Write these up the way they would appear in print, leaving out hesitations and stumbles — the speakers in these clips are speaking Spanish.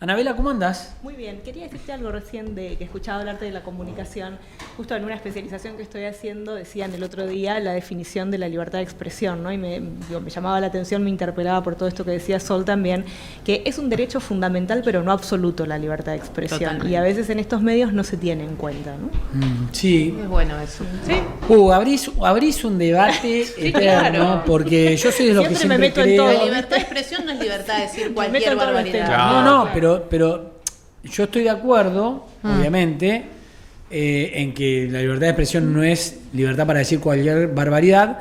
Anabela, ¿cómo andás? Muy bien, quería decirte algo recién de que escuchaba hablarte de la comunicación. Justo en una especialización que estoy haciendo decían el otro día la definición de la libertad de expresión, ¿no? Y me llamaba la atención, me interpelaba por todo esto que decía Sol también, que es un derecho fundamental pero no absoluto la libertad de expresión. Totalmente. Y a veces en estos medios no se tiene en cuenta, ¿no? Sí. Es bueno eso. ¿Sí? Abrís un debate eterno, claro. Porque yo soy de los que siempre me meto creo... en todo. La libertad de expresión no es libertad de decir cualquier barbaridad. Claro. No, pero yo estoy de acuerdo, obviamente, en que la libertad de expresión no es libertad para decir cualquier barbaridad,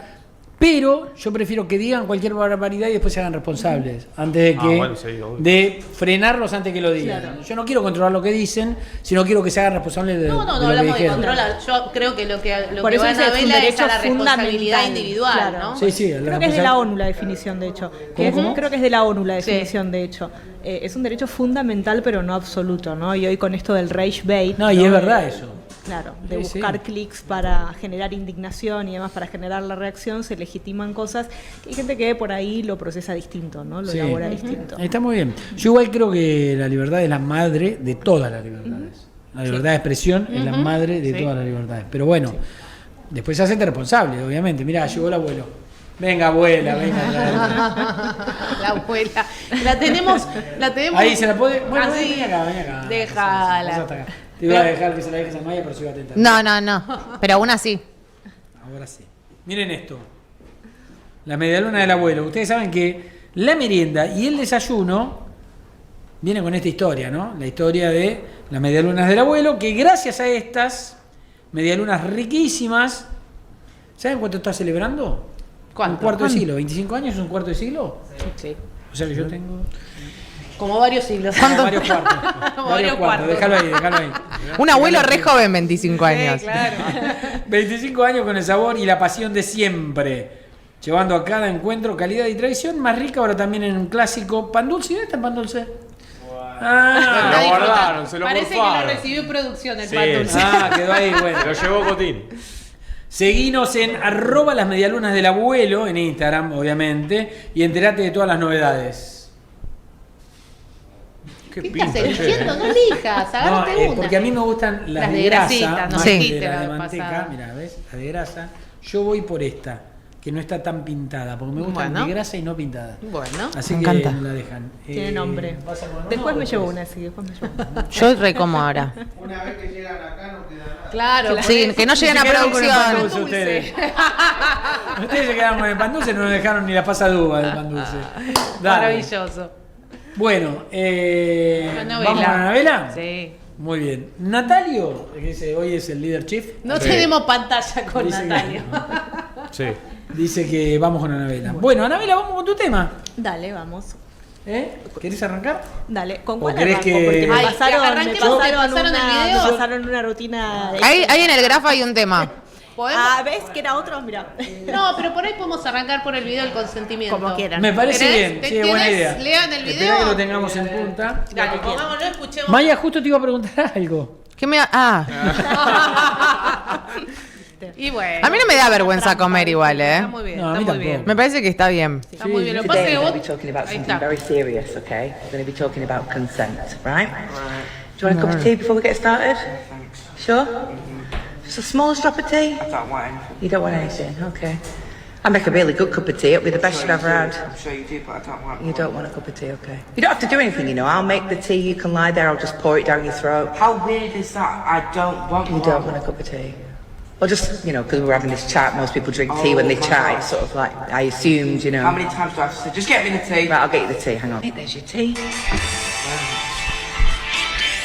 pero yo prefiero que digan cualquier barbaridad y después se hagan responsables, antes de que de frenarlos antes que lo digan. Claro. Yo no quiero controlar lo que dicen, sino quiero que se hagan responsables de no lo hablamos que de controlar. Yo creo que lo que va a Anabela es a la responsabilidad individual, claro. ¿no? Sí, creo que es de la ONU la definición, de hecho. ¿Cómo? Creo que es de la ONU la definición, de hecho. Es un derecho fundamental, pero no absoluto, ¿no? Y hoy con esto del rage bait... No, y es verdad eso. Claro, de buscar clics para generar indignación y además para generar la reacción, se legitiman cosas. Hay gente que por ahí lo procesa distinto, ¿no? Lo elabora distinto. Está muy bien. Yo igual creo que la libertad es la madre de todas las libertades. La libertad de expresión es la madre de todas las libertades. Pero bueno, después se hacen responsables, obviamente. Mirá, llegó el abuelo. Venga, abuela, venga. La abuela. La tenemos. Ahí se la puede. Bueno, así, ven acá. Déjala. Te iba a dejar que se la dejes a Maya, pero se iba a tentar. No. Pero aún así. Ahora sí. Miren esto. La medialuna del abuelo. Ustedes saben que la merienda y el desayuno viene con esta historia, ¿no? La historia de las medialunas del abuelo, que gracias a estas medialunas riquísimas, ¿saben cuánto está celebrando? ¿Cuánto? Un cuarto de siglo. ¿25 años es un cuarto de siglo? Sí. O sea que yo tengo... Como varios siglos. Varios cuartos. Varios cuartos. Déjalo ahí. Un abuelo re joven, 25 años. Sí, claro. 25 años con el sabor y la pasión de siempre. Llevando a cada encuentro calidad y tradición más rica, ahora también en un clásico pan dulce. ¿Y dónde está el pan dulce? Lo guardaron, se lo Parece morfaron. que lo recibió producción el pan dulce. Quedó ahí, bueno. Se lo llevó Cotín. Seguinos en @lasmedialunas del abuelo en Instagram, obviamente, y enterate de todas las novedades. ¿Qué estás eligiendo? No elijas, agárrate una. Porque a mí me gustan las de grasita, grasa, no más sí. que las de manteca. Mira, ¿ves? La de grasa. Yo voy por esta, que no está tan pintada, porque me gustan de grasa y no pintada. Bueno, así me que encanta. me la dejan. Tiene nombre. Después me llevo una, sí, después me llevo una. Yo recomo ahora. Una vez que llegan acá no queda nada. Claro. Sí, que no lleguen a producción. Ustedes se quedaron con el pan dulce, no nos dejaron ni la pasa de uva del pan dulce. Dale. Maravilloso. Bueno, ¿vamos a Anabela? Sí. Muy bien. Natalio, que dice, hoy es el líder chief. No tenemos pantalla con Dice Natalio. Sí. Dice que vamos con Anabela. Bueno, Anabela, vamos con tu tema. Dale, vamos. ¿Querés arrancar? Dale, ¿con ¿O cuál querés arranco? que- Porque Ay, que arranque porque pasaron el video. me pasaron una rutina... Ahí en el grafo hay un tema. ¿Podemos? ¿ves que era otro? Mira. No, pero por ahí podemos arrancar por el video del consentimiento. Como quieran. Me parece ¿Querés? bien, sí, buena ¿Querés? idea. Lean el video. Esperá que lo tengamos en punta. Dale, pongámoslo, escuchemos. Maya, justo te iba a preguntar algo. ¿Qué me Y bueno. A mí no me da vergüenza comer igual, Está muy bien, No, a está mí muy tampoco. bien. Me parece que está bien. Está muy bien. Lo que pasa es Today que we're vos... going to be talking about Ahí something está. very serious, okay? We're going to be talking about consent, right? Do you want a cup of tea before we get started? Sure? Just the smallest drop of tea? I don't want anything. You don't want anything, okay. I make a really good cup of tea. It'll be the best you've ever had. I'm sure you do, but I don't want You don't want a cup of tea, okay. You don't have to do anything, you know. I'll make the tea, you can lie there, I'll just pour it down your throat. How weird is that? I don't want You one. don't want a cup of tea. Well, just, you know, because we're having this chat, most people drink tea when they chat. It's sort of like, I assumed, you know. How many times do I have to say, just get me the tea? Right, I'll get you the tea, hang on. Hey, there's your tea.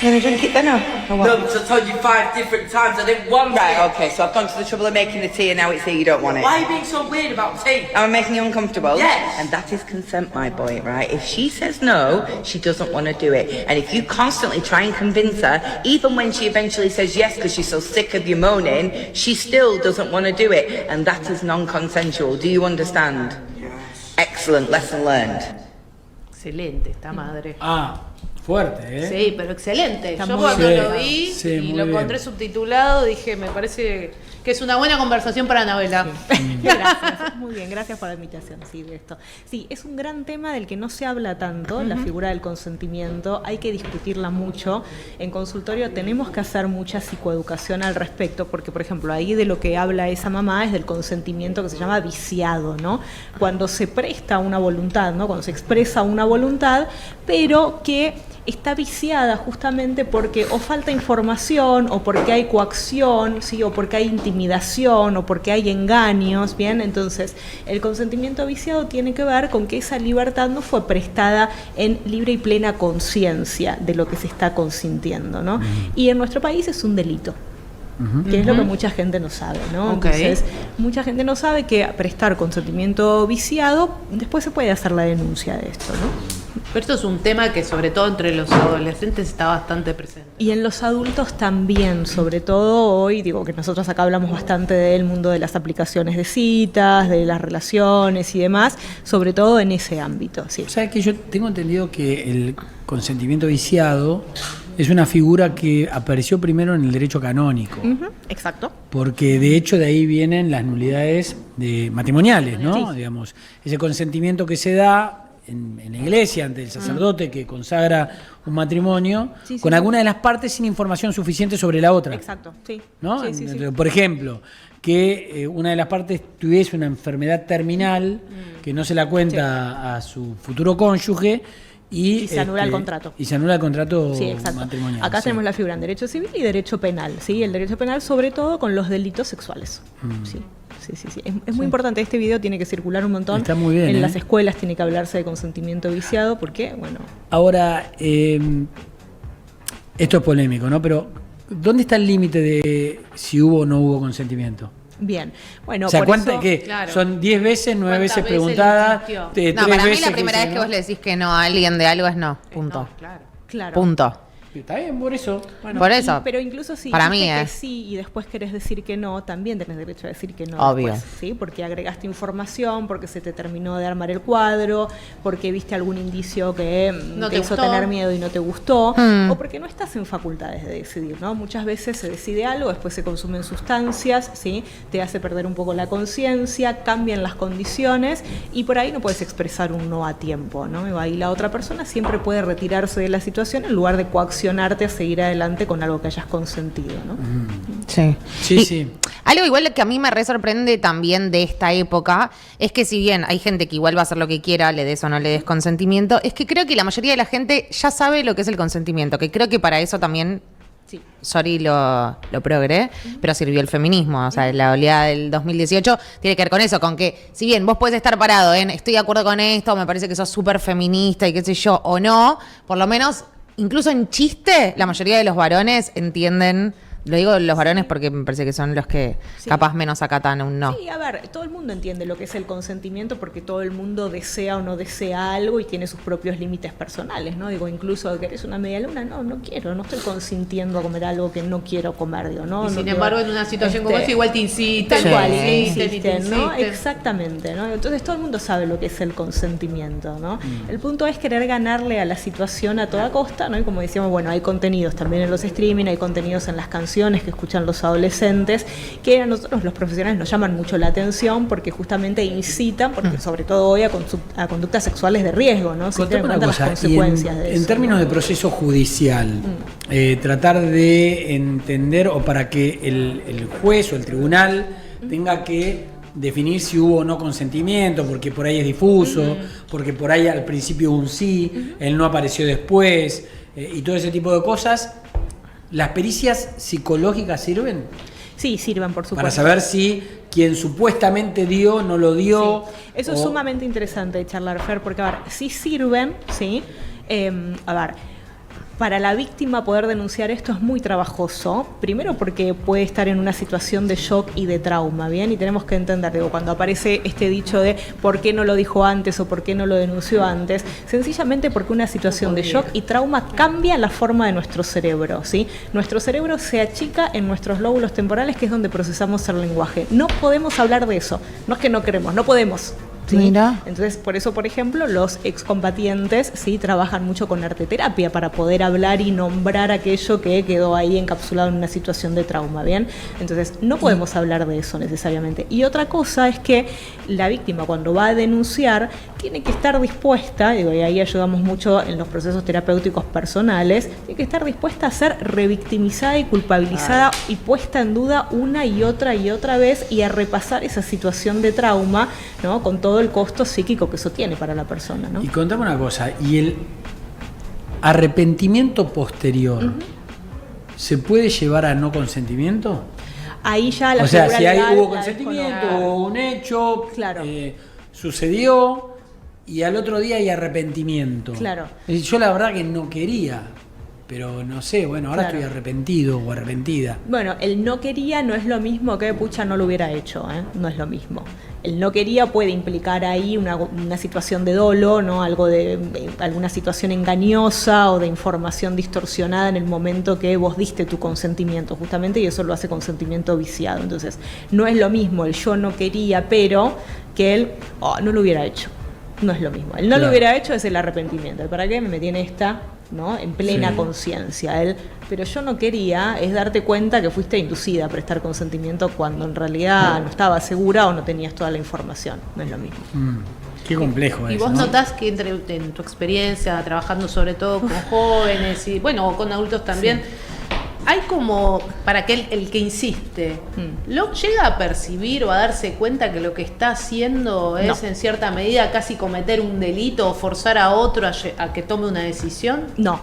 You gonna drink it then, or what? No, because I told you 5 different times I didn't want Right, it. okay, so I've gone to the trouble of making the tea and now it's here, you don't want it. Why are you being so weird about tea? Am I making you uncomfortable? Yes. And that is consent, my boy, right? If she says no, she doesn't want to do it. And if you constantly try and convince her, even when she eventually says yes because she's so sick of you moaning, she still doesn't want to do it. And that is non-consensual. Do you understand? Yes. Excellent, lesson learned. Excelente esta madre. Fuerte, ¿eh? Sí, pero excelente. Está Yo muy cuando bien. lo vi Sí, y muy lo bien. encontré subtitulado, dije, me parece que es una buena conversación para Anabela. Gracias, muy bien, gracias por la invitación, sí, de esto. Sí, es un gran tema del que no se habla tanto, la figura del consentimiento, hay que discutirla mucho. En consultorio tenemos que hacer mucha psicoeducación al respecto, porque, por ejemplo, ahí de lo que habla esa mamá es del consentimiento que se llama viciado, ¿no? Cuando se presta una voluntad, ¿no? Cuando se expresa una voluntad, pero que está viciada justamente porque o falta información, o porque hay coacción, ¿sí? O porque hay intimidación, o porque hay engaños, ¿bien? Entonces, el consentimiento viciado tiene que ver con que esa libertad no fue prestada en libre y plena conciencia de lo que se está consintiendo, ¿no? Y en nuestro país es un delito. Que es lo que mucha gente no sabe, ¿no? Ok. Entonces, mucha gente no sabe que prestar consentimiento viciado, después se puede hacer la denuncia de esto, ¿no? Pero esto es un tema que sobre todo entre los adolescentes está bastante presente. Y en los adultos también, sobre todo hoy, digo que nosotros acá hablamos bastante del mundo de las aplicaciones de citas, de las relaciones y demás, sobre todo en ese ámbito, sí. O sea, que yo tengo entendido que el consentimiento viciado es una figura que apareció primero en el derecho canónico, Ujú, exacto. porque de hecho de ahí vienen las nulidades matrimoniales, ¿no? Sí. Digamos, ese consentimiento que se da en la iglesia ante el sacerdote que consagra un matrimonio Sí, sí, con sí. alguna de las partes sin información suficiente sobre la otra. Exacto, sí. ¿No? Sí, sí, sí. Por ejemplo, que una de las partes tuviese una enfermedad terminal que no se la cuenta a su futuro cónyuge y se anula el contrato. Y se anula el contrato Sí, exacto. matrimonial. Acá sí. tenemos la figura en derecho civil y derecho penal, ¿sí? El derecho penal sobre todo con los delitos sexuales. Sí. Sí. Es muy importante, este video tiene que circular un montón. Está muy bien, en ¿eh? las escuelas tiene que hablarse de consentimiento viciado porque, bueno, Ahora, esto es polémico, ¿no? Pero, ¿dónde está el límite de si hubo o no hubo consentimiento? bien. Bueno, O sea, por ¿cuántas eso, que claro. son 10 veces, 9 ¿Cuántas veces veces preguntadas? insistió? No, 3 para mí veces la primera vez dice que vos no? le decís que no a alguien de algo es no. Punto. No, claro. claro. Punto. Está bien, por eso. Bueno, Por eso. Pero incluso si para dijiste mí que sí y después querés decir que no, también tenés derecho a decir que no. Obvio. Después, ¿sí? Porque agregaste información, porque se te terminó de armar el cuadro, porque viste algún indicio que No te te hizo gustó. tener miedo y no te gustó, Mm. o porque no estás en facultades de decidir, ¿no? Muchas veces se decide algo, después se consumen sustancias, ¿sí? Te hace perder un poco la conciencia, cambian las condiciones y por ahí no puedes expresar un no a tiempo, ¿no? Y ahí la otra persona siempre puede retirarse de la situación en lugar de coaccionarte a seguir adelante con algo que hayas consentido, ¿no? Sí. Sí, Y sí. Algo igual que a mí me re sorprende también de esta época es que si bien hay gente que igual va a hacer lo que quiera, le des o no le des consentimiento, es que creo que la mayoría de la gente ya sabe lo que es el consentimiento, que creo que para eso también, Sí. sorry lo progre, pero sirvió el feminismo, o sea, la oleada del 2018 tiene que ver con eso, con que si bien vos podés estar parado en estoy de acuerdo con esto, me parece que sos súper feminista y qué sé yo, o no, por lo menos, incluso en chiste, la mayoría de los varones entienden. Lo digo los varones porque me parece que son los que Sí. capaz menos acatan un no. Sí, a ver, todo el mundo entiende lo que es el consentimiento porque todo el mundo desea o no desea algo y tiene sus propios límites personales, ¿no? Digo, incluso querés una media luna, no quiero, no estoy consintiendo a comer algo que no quiero comer, digo, ¿no? Y no sin quiero- embargo, en una situación como esta, igual te inciten. Tal cual, te te insisten, insisten, ¿no? insisten. Exactamente, ¿no? Entonces todo el mundo sabe lo que es el consentimiento, ¿no? El punto es querer ganarle a la situación a toda costa, ¿no? Y como decíamos, bueno, hay contenidos también en los streaming, hay contenidos en las canciones que escuchan los adolescentes, que a nosotros los profesionales nos llaman mucho la atención porque justamente incitan, porque sobre todo hoy a conductas sexuales de riesgo, ¿no? Se Contame tienen en una cuenta las cosa, y consecuencias de en eso, términos ¿no? de proceso judicial, tratar de entender o para que el juez o el tribunal tenga que definir si hubo o no consentimiento, porque por ahí es difuso, porque por ahí al principio hubo un sí, él no apareció después, y todo ese tipo de cosas, ¿las pericias psicológicas sirven? Sí, sirven, por supuesto. Para saber si quien supuestamente dio no lo dio. Sí. Eso es sumamente interesante de charlar, Fer, porque, a ver, sí sirven, ¿sí? A ver, para la víctima poder denunciar esto es muy trabajoso, primero porque puede estar en una situación de shock y de trauma, ¿bien? Y tenemos que entender, digo, cuando aparece este dicho de ¿por qué no lo dijo antes o por qué no lo denunció antes? Sencillamente porque una situación de shock y trauma cambia la forma de nuestro cerebro, ¿sí? Nuestro cerebro se achica en nuestros lóbulos temporales, que es donde procesamos el lenguaje. No podemos hablar de eso, no es que no queremos, no podemos. ¿sí? Mira. Entonces, por eso, por ejemplo, los excombatientes sí trabajan mucho con arteterapia para poder hablar y nombrar aquello que quedó ahí encapsulado en una situación de trauma, ¿bien? Entonces, no podemos hablar de eso necesariamente. Y otra cosa es que la víctima, cuando va a denunciar, tiene que estar dispuesta, digo, y ahí ayudamos mucho en los procesos terapéuticos personales, tiene que estar dispuesta a ser revictimizada y culpabilizada y puesta en duda una y otra vez y a repasar esa situación de trauma, ¿no? Con todo el costo psíquico que eso tiene para la persona, ¿no? Y contame una cosa, ¿y el arrepentimiento posterior se puede llevar a no consentimiento? Ahí ya la o sea, figura si legal hubo la consentimiento, desconozco. hubo un hecho, Claro. sucedió y al otro día hay arrepentimiento. Claro. Yo la verdad que no quería, pero no sé, bueno, ahora Claro. estoy arrepentido o arrepentida. Bueno, el no quería no es lo mismo que pucha no lo hubiera hecho, ¿eh? No es lo mismo. El no quería puede implicar ahí una situación de dolo, ¿no? Algo de alguna situación engañosa o de información distorsionada en el momento que vos diste tu consentimiento, justamente, y eso lo hace consentimiento viciado. Entonces, no es lo mismo el yo no quería, pero que él no lo hubiera hecho. No es lo mismo. El no Claro. lo hubiera hecho es el arrepentimiento. ¿El para qué me metí en esta? ¿No? En plena Sí. conciencia. Pero yo no quería, es darte cuenta que fuiste inducida a prestar consentimiento cuando en realidad no estabas segura o no tenías toda la información. No es lo mismo. Qué complejo Y es. vos ¿no? notás que en tu experiencia, trabajando sobre todo con jóvenes y bueno, o con adultos también, hay como, para que el que insiste, ¿lo llega a percibir o a darse cuenta que lo que está haciendo es en cierta medida casi cometer un delito o forzar a otro a que tome una decisión? No.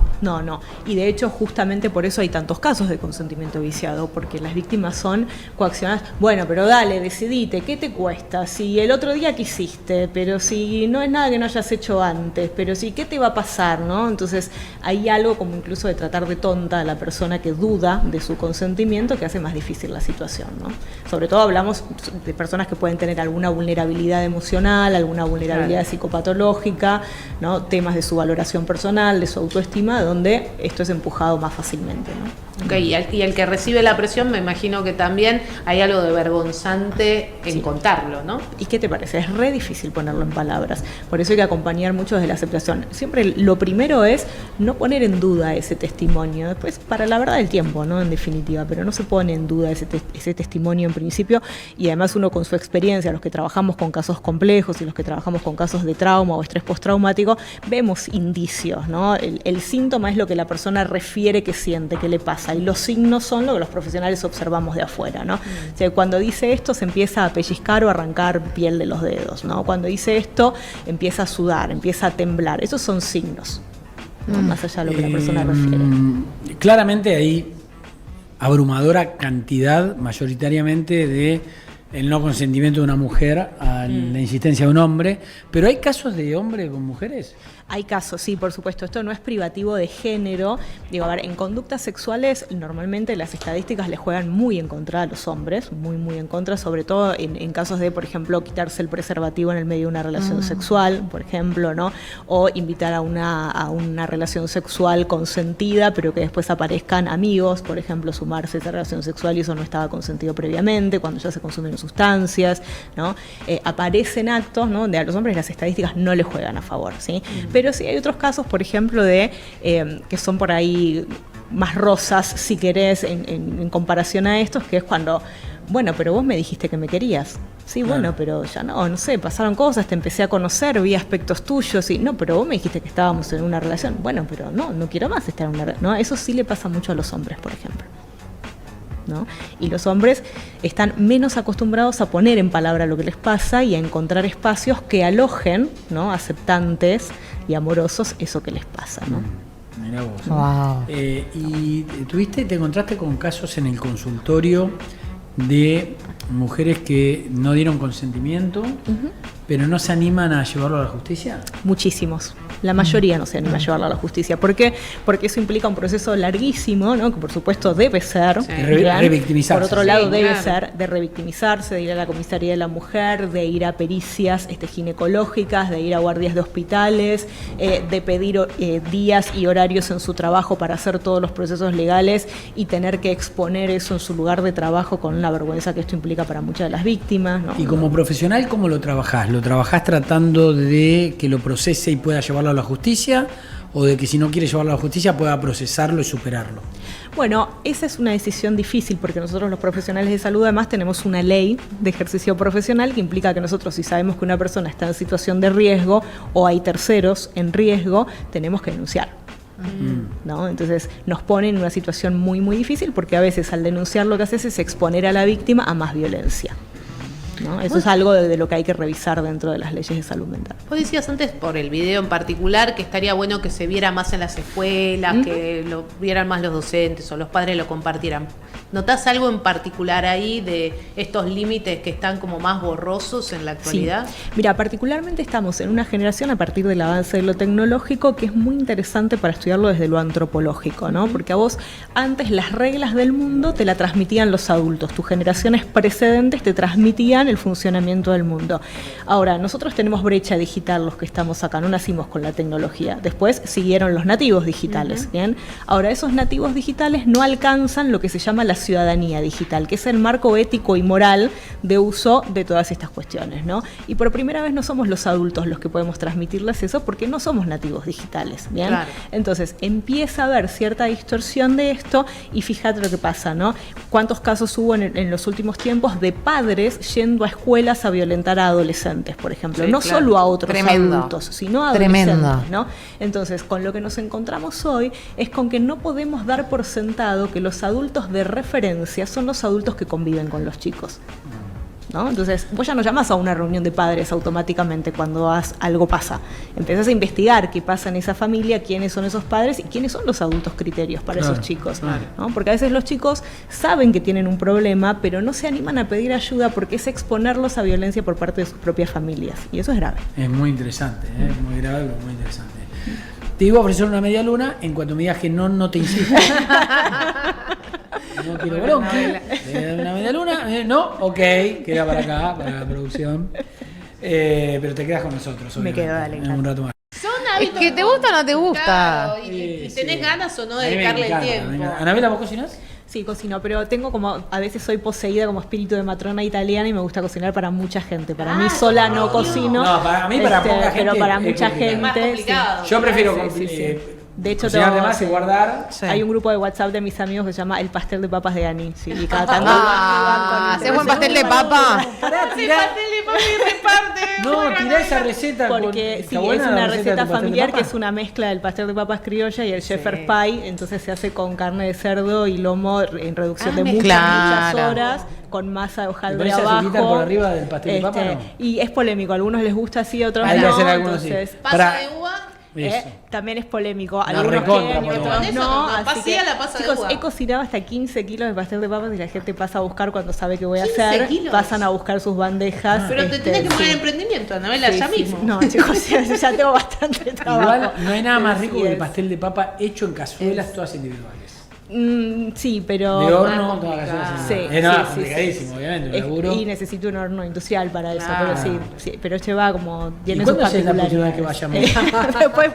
Y de hecho, justamente por eso hay tantos casos de consentimiento viciado, porque las víctimas son coaccionadas. Bueno, pero dale, decidite, ¿qué te cuesta? Si el otro día quisiste, pero si no es nada que no hayas hecho antes, pero si, ¿qué te va a pasar, no? Entonces, hay algo como incluso de tratar de tonta a la persona que duda de su consentimiento que hace más difícil la situación, ¿no? Sobre todo hablamos de personas que pueden tener alguna vulnerabilidad emocional, alguna vulnerabilidad psicopatológica, ¿no? Temas de su valoración personal, de su autoestima, donde esto es empujado más fácilmente, ¿no? Ok, y el que recibe la presión, me imagino que también hay algo de vergonzante en contarlo, ¿no? ¿Y qué te parece? Es re difícil ponerlo en palabras. Por eso hay que acompañar mucho desde la aceptación. Siempre lo primero es no poner en duda ese testimonio. Después, para la verdad del tiempo, ¿no? En definitiva, pero no se pone en duda ese testimonio en principio. Y además uno con su experiencia, los que trabajamos con casos complejos y los que trabajamos con casos de trauma o estrés postraumático, vemos indicios, ¿no? El síntoma es lo que la persona refiere que siente, que le pasa. Y los signos son lo que los profesionales observamos de afuera, ¿no? O sea, cuando dice esto se empieza a pellizcar o a arrancar piel de los dedos, ¿no? Cuando dice esto empieza a sudar, empieza a temblar. Esos son signos, ¿no? Más allá de lo que la persona refiere. Claramente hay abrumadora cantidad, mayoritariamente, de el no consentimiento de una mujer a la insistencia de un hombre, pero hay casos de hombres con mujeres. Hay casos, sí, por supuesto. Esto no es privativo de género. Digo, a ver, en conductas sexuales normalmente las estadísticas le juegan muy en contra a los hombres, muy en contra, sobre todo en casos de, por ejemplo, quitarse el preservativo en el medio de una relación sexual, por ejemplo, ¿no? O invitar a una relación sexual consentida, pero que después aparezcan amigos, por ejemplo, sumarse a esa relación sexual y eso no estaba consentido previamente, cuando ya se consumen sustancias, ¿no? Aparecen actos, ¿no? Donde a los hombres las estadísticas no les juegan a favor, ¿sí? Pero sí hay otros casos, por ejemplo, de que son por ahí más rosas, si querés, en comparación a estos, que es cuando, bueno, pero vos me dijiste que me querías. Sí, bueno, pero ya no sé, pasaron cosas, te empecé a conocer, vi aspectos tuyos, y no, pero vos me dijiste que estábamos en una relación. Bueno, pero no quiero más estar en una relación. ¿No? Eso sí le pasa mucho a los hombres, por ejemplo, ¿no? Y los hombres están menos acostumbrados a poner en palabra lo que les pasa y a encontrar espacios que alojen, ¿no? Aceptantes y amorosos eso que les pasa, ¿no? Mirá vos. Wow. ¿Y te encontraste con casos en el consultorio de mujeres que no dieron consentimiento, pero no se animan a llevarlo a la justicia? Muchísimos. La mayoría no se anima a llevarlo a la justicia. ¿Por qué? Porque eso implica un proceso larguísimo, ¿no? Que por supuesto debe ser. Revictimizarse. Por otro lado, Sí, debe claro. ser de revictimizarse, de ir a la comisaría de la mujer, de ir a pericias ginecológicas, de ir a guardias de hospitales, de pedir días y horarios en su trabajo para hacer todos los procesos legales y tener que exponer eso en su lugar de trabajo con la vergüenza que esto implica aplica para muchas de las víctimas, ¿no? Y como profesional, ¿cómo lo trabajás? ¿Lo trabajás tratando de que lo procese y pueda llevarlo a la justicia? ¿O de que si no quiere llevarlo a la justicia pueda procesarlo y superarlo? Bueno, esa es una decisión difícil porque nosotros los profesionales de salud además tenemos una ley de ejercicio profesional que implica que nosotros, si sabemos que una persona está en situación de riesgo o hay terceros en riesgo, tenemos que denunciar. ¿No? Entonces nos pone en una situación muy muy difícil porque a veces al denunciar lo que haces es exponer a la víctima a más violencia, ¿no? Eso es algo de lo que hay que revisar dentro de las leyes de salud mental. Vos decías antes, por el video en particular, que estaría bueno que se viera más en las escuelas, que lo vieran más los docentes o los padres lo compartieran. ¿Notás algo en particular ahí de estos límites que están como más borrosos en la actualidad? Sí. Mira, particularmente estamos en una generación a partir del avance de lo tecnológico que es muy interesante para estudiarlo desde lo antropológico, ¿no? Porque a vos antes las reglas del mundo te la transmitían los adultos, tus generaciones precedentes te transmitían el funcionamiento del mundo. Ahora, nosotros tenemos brecha digital los que estamos acá, no nacimos con la tecnología. Después siguieron los nativos digitales, ¿bien? Ahora, esos nativos digitales no alcanzan lo que se llama la ciudadanía digital, que es el marco ético y moral de uso de todas estas cuestiones, ¿no? Y por primera vez no somos los adultos los que podemos transmitirles eso porque no somos nativos digitales, ¿bien? Claro. Entonces empieza a haber cierta distorsión de esto y fíjate lo que pasa, ¿no? ¿Cuántos casos hubo en los últimos tiempos de padres yendo a escuelas a violentar a adolescentes, por ejemplo? Sí, No claro. solo a otros Tremendo. adultos, sino a adolescentes, Tremendo. ¿no? Entonces, con lo que nos encontramos hoy es con que no podemos dar por sentado que los adultos de referencia son los adultos que conviven con los chicos, ¿no? Entonces, vos ya no llamás a una reunión de padres automáticamente cuando algo pasa. Empezás a investigar qué pasa en esa familia, quiénes son esos padres y quiénes son los adultos criterios para esos chicos, ¿no? Porque a veces los chicos saben que tienen un problema, pero no se animan a pedir ayuda porque es exponerlos a violencia por parte de sus propias familias. Y eso es grave. Es muy interesante, muy grave, pero muy interesante. Te iba a ofrecer una media luna, en cuanto me digas que no te insisto. No quiero bronqui. Una media luna, no, ok, queda para acá, para la producción. Pero te quedas con nosotros, Me quedo, dale, en un rato más. Son hábitos que te gusta o no te gusta. Claro, y Sí, tenés sí. ganas o no A de mí me dedicarle el encanta, me tiempo. encanta. Anabela, ¿vos cocinás? Sí, cocino, pero tengo como, a veces soy poseída como espíritu de matrona italiana y me gusta cocinar para mucha gente. Para mí sola no cocino. No, para mí, para poca gente pero para es mucha complicado. gente. Es más complicado. Yo prefiero Sí. De hecho, cocinar de más y guardar. Sí. Hay un grupo de WhatsApp de mis amigos que se llama El Pastel de Papas de Ani. Sí, y cada tanto ¿Haces buen pastel de papa? No, tirá esa receta. porque ¿Está sí, buena es la una receta receta de tu pastel de familiar papa? que es una mezcla del pastel de papas criolla y el shepherd pie, entonces se hace con carne de cerdo y lomo en reducción de muchas Claro. horas, con masa de hojaldre ¿Le pones azúcar abajo. por arriba del pastel de papa, no? Y es polémico, a algunos les gusta así, a otros Hay que no, hacer algunos sí. entonces Pasa Para- de uva. Eso. también es polémico. La Algunos recontra quieren y polémico. otros Con eso no. no, Así pasía que, la pasa de chicos, uva. he cocinado hasta 15 kilos de pastel de papas y la gente pasa a buscar cuando sabe que voy a 15 hacer. kilos. Pasan a buscar sus bandejas. Pero te tenés que poner en sí. emprendimiento, Anabela, Sí, ya sí, mismo. sí. No, chicos, ya tengo bastante trabajo. Igual no hay nada más rico Así que el es. pastel de papa hecho en cazuelas todas individuales. Sí, pero... De horno, todas las cazuelas. Sí, Es nada, sí, sí, complicadísimo, sí. obviamente, un laburo. Y necesito un horno industrial para eso, Claro. pero sí, pero lleva como... ¿Y Tiene sus cuándo es la próxima vez que particularidades. vayamos? Después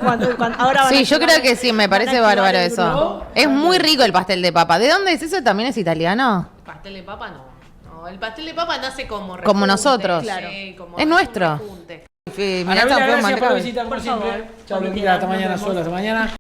ahora van a Sí, yo activar creo que sí, me van a parece activar bárbaro el eso. grupo. Es muy rico el pastel de papa. ¿De dónde es eso? ¿También es italiano? Pastel de papa no. El pastel de papa nace como rejunte. Como nosotros. Claro. Es nuestro. Rejunte. Anabela, gracias por la visita, como Por siempre. favor. Chao, Cuando Blanquita, hasta quieran, mañana, nos vemos. sola, hasta mañana.